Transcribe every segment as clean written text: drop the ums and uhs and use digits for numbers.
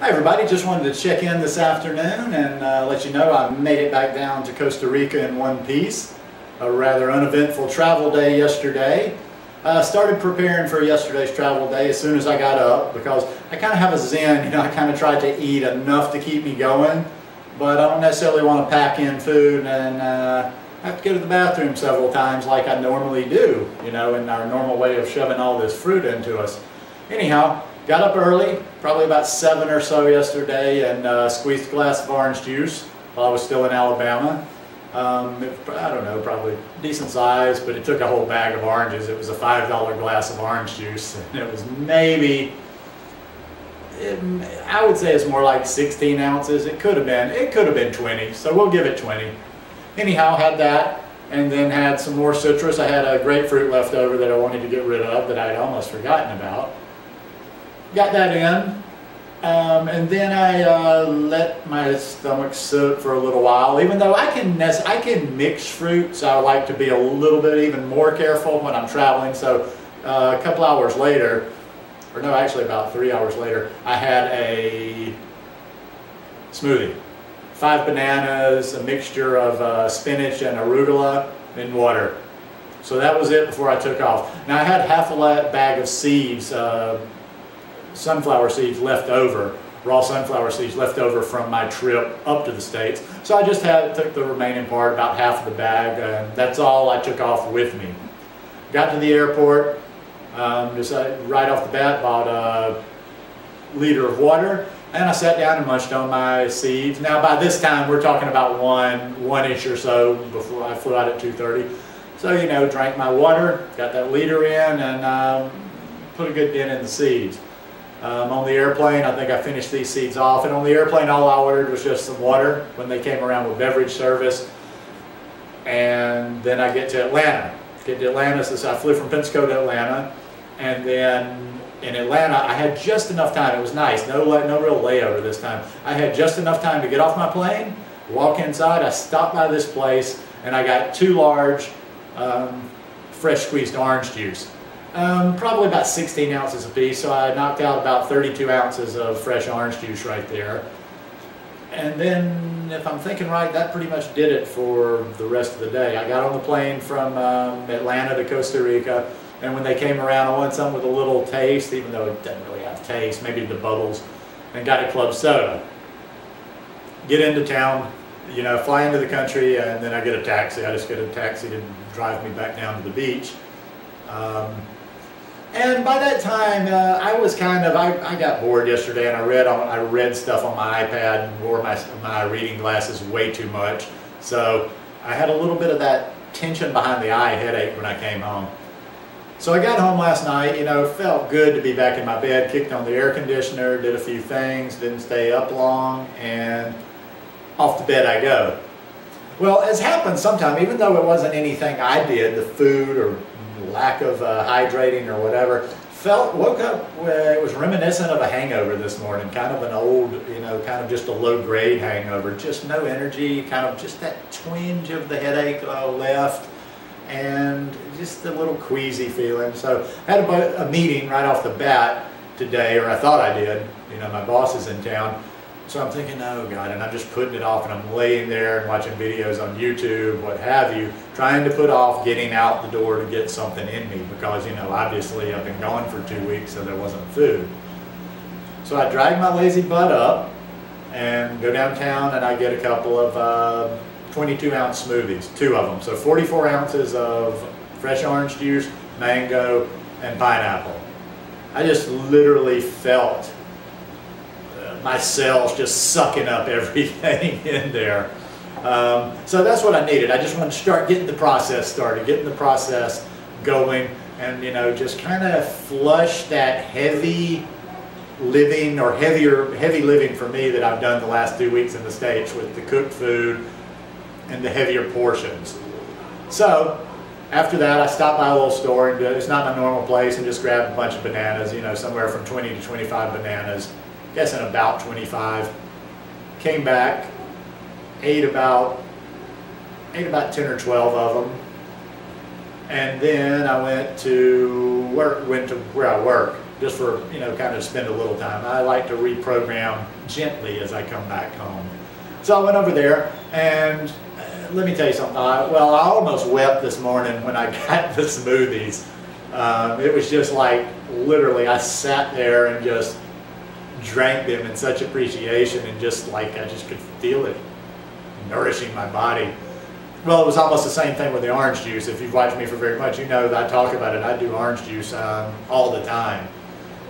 Hi everybody, just wanted to check in this afternoon and let you know I made it back down to Costa Rica in one piece. A rather uneventful travel day yesterday. Started preparing for yesterday's travel day as soon as I got up because I kind of have a zen, I kind of tried to eat enough to keep me going, but I don't necessarily want to pack in food and have to go to the bathroom several times like I normally do, in our normal way of shoving all this fruit into us. Anyhow, got up early, probably about 7 or so yesterday, and squeezed a glass of orange juice while I was still in Alabama. I don't know, probably decent size, but it took a whole bag of oranges. It was a $5 glass of orange juice, and it was maybe, I would say it's more like 16 ounces. It could have been 20, so we'll give it 20. Anyhow, had that, and then had some more citrus. I had a grapefruit left over that I wanted to get rid of that I'd almost forgotten about. Got that in, and then I let my stomach soak for a little while. Even though I can mix fruits, I like to be a little bit even more careful when I'm traveling. So a couple hours later, or no, actually about 3 hours later, I had a smoothie. 5 bananas, a mixture of spinach and arugula, and water. So that was it before I took off. Now I had half a bag of seeds, sunflower seeds left over, raw sunflower seeds left over from my trip up to the States. So I just took the remaining part, about half of the bag, and that's all I took off with me. Got to the airport, just right off the bat bought a liter of water, and I sat down and munched on my seeds. Now by this time we're talking about one-ish or so before I flew out at 2:30. So drank my water, got that liter in, and put a good dent in the seeds. On the airplane, I think I finished these seeds off, and on the airplane all I ordered was just some water when they came around with beverage service. And then I get to Atlanta. So I flew from Pensacola to Atlanta, and then in Atlanta I had just enough time. It was nice, no real layover this time. I had just enough time to get off my plane, walk inside. I stopped by this place, and I got 2 large fresh squeezed orange juice. Probably about 16 ounces a piece, so I knocked out about 32 ounces of fresh orange juice right there. And then, if I'm thinking right, that pretty much did it for the rest of the day. I got on the plane from Atlanta to Costa Rica, and when they came around, I wanted something with a little taste, even though it doesn't really have taste, maybe the bubbles, and got a club soda. Get into town, fly into the country, and then I get a taxi. I just get a taxi to drive me back down to the beach. And by that time, I got bored yesterday, and I read stuff on my iPad and wore my reading glasses way too much. So I had a little bit of that tension behind the eye headache when I came home. So I got home last night, felt good to be back in my bed, kicked on the air conditioner, did a few things, didn't stay up long, and off to bed I go. Well, as happens sometimes, even though it wasn't anything I did, the food or lack of hydrating or whatever, woke up, it was reminiscent of a hangover this morning, kind of an old, kind of just a low-grade hangover, just no energy, kind of just that twinge of the headache left, and just a little queasy feeling. So I had a meeting right off the bat today, or I thought I did, my boss is in town. So I'm thinking, oh God, and I'm just putting it off, and I'm laying there and watching videos on YouTube, what have you, trying to put off getting out the door to get something in me because, obviously I've been gone for 2 weeks, so there wasn't food. So I drag my lazy butt up and go downtown, and I get a couple of 22-ounce smoothies, 2 of them. So 44 ounces of fresh orange juice, mango, and pineapple. I just literally felt my cells just sucking up everything in there. So that's what I needed. I just wanted to start getting the process started, getting the process going, and just kind of flush that heavy living, or heavy living for me that I've done the last 2 weeks in the States with the cooked food and the heavier portions. So after that, I stopped by a little store, and it's not my normal place, and just grabbed a bunch of bananas, somewhere from 20 to 25 bananas. Guessing about 25. Came back, ate about 10 or 12 of them, and then I went to where I work, just for, you know, kind of spend a little time. I like to reprogram gently as I come back home. So I went over there, and let me tell you something. I almost wept this morning when I got the smoothies. It was just like, literally, I sat there and just drank them in such appreciation, and just like, I just could feel it nourishing my body. Well, it was almost the same thing with the orange juice. If you've watched me for very much, you know that I talk about it. I do orange juice all the time.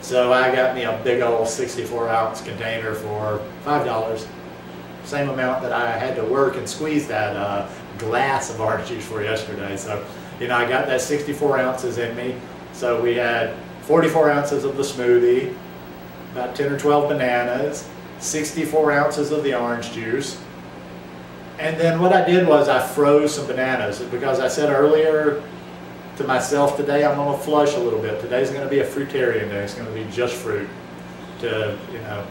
So I got me a big old 64-ounce container for $5. Same amount that I had to work and squeeze that glass of orange juice for yesterday. So, you know, I got that 64 ounces in me. So we had 44 ounces of the smoothie, about 10 or 12 bananas, 64 ounces of the orange juice. And then what I did was I froze some bananas, because I said earlier to myself, today I'm going to flush a little bit. Today's going to be a fruitarian day. It's going to be just fruit to, you know,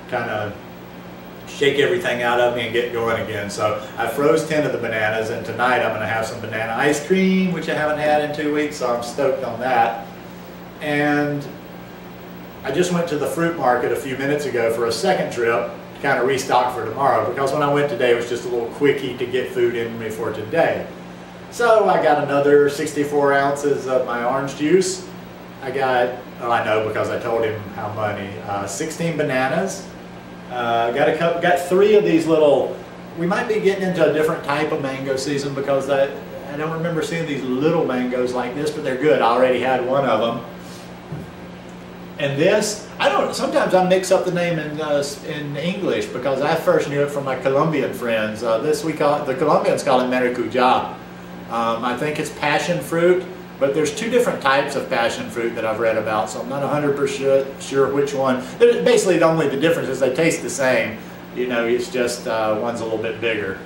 kind of shake everything out of me and get going again. So I froze 10 of the bananas, and tonight I'm going to have some banana ice cream, which I haven't had in 2 weeks, so I'm stoked on that. And I just went to the fruit market a few minutes ago for a second trip to kind of restock for tomorrow, because when I went today it was just a little quickie to get food in me for today. So I got another 64 ounces of my orange juice. I got, oh, I know because I told him how many, 16 bananas. Got 3 of these little, we might be getting into a different type of mango season, because I don't remember seeing these little mangoes like this, but they're good. I already had one of them. And this, sometimes I mix up the name in English, because I first knew it from my Colombian friends. The Colombians call it maracujá. I think it's passion fruit, but there's 2 different types of passion fruit that I've read about, so I'm not 100% sure which one. Basically, only the difference is they taste the same. You know, it's just one's a little bit bigger.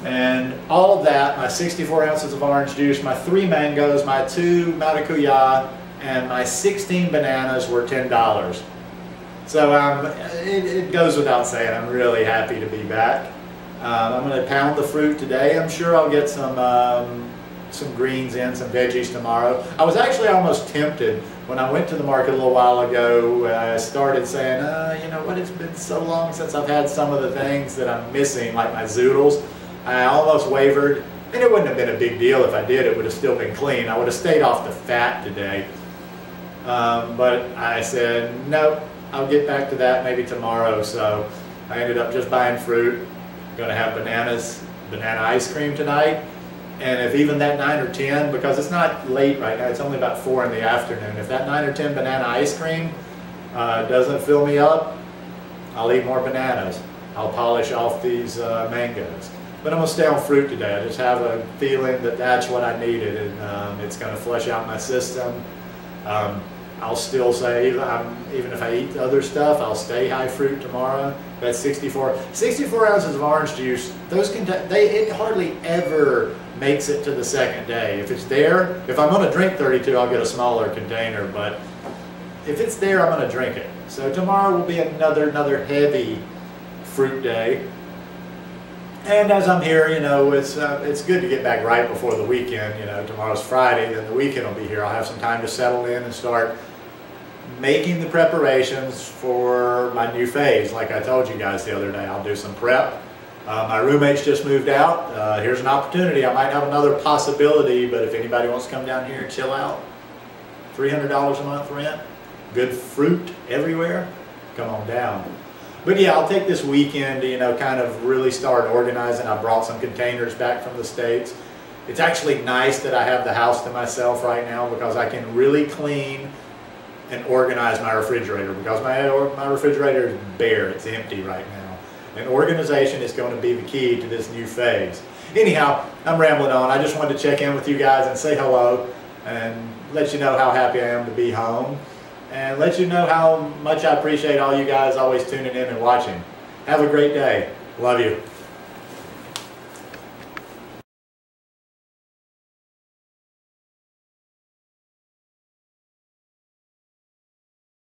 And all of that, my 64 ounces of orange juice, my 3 mangoes, my 2 maracujá, and my 16 bananas were $10. So it goes without saying, I'm really happy to be back. I'm going to pound the fruit today. I'm sure I'll get some greens in, some veggies tomorrow. I was actually almost tempted when I went to the market a little while ago. I started saying, you know what, it's been so long since I've had some of the things that I'm missing, like my zoodles. I almost wavered, and it wouldn't have been a big deal if I did. It would have still been clean. I would have stayed off the fat today. But I said, nope, I'll get back to that maybe tomorrow. So I ended up just buying fruit. Going to have banana ice cream tonight. And if even that 9 or 10, because it's not late right now, it's only about 4 in the afternoon. If that 9 or 10 banana ice cream doesn't fill me up, I'll eat more bananas. I'll polish off these mangoes. But I'm going to stay on fruit today. I just have a feeling that that's what I needed, and it's going to flush out my system. I'll still say, even if I eat other stuff, I'll stay high fruit tomorrow. That's 64 ounces of orange juice. It hardly ever makes it to the second day. If it's there, if I'm going to drink 32, I'll get a smaller container. But if it's there, I'm going to drink it. So tomorrow will be another heavy fruit day. And as I'm here, you know, it's good to get back right before the weekend. You know, tomorrow's Friday, then the weekend will be here. I'll have some time to settle in and start making the preparations for my new phase. Like I told you guys the other day, I'll do some prep. My roommates just moved out. Here's an opportunity. I might have another possibility, but if anybody wants to come down here and chill out, $300 a month rent, good fruit everywhere, come on down. But yeah, I'll take this weekend to, you know, kind of really start organizing. I brought some containers back from the States. It's actually nice that I have the house to myself right now, because I can really clean and organize my refrigerator, because my refrigerator is bare. It's empty right now. And organization is going to be the key to this new phase. Anyhow, I'm rambling on. I just wanted to check in with you guys and say hello and let you know how happy I am to be home, and let you know how much I appreciate all you guys always tuning in and watching. Have a great day. Love you.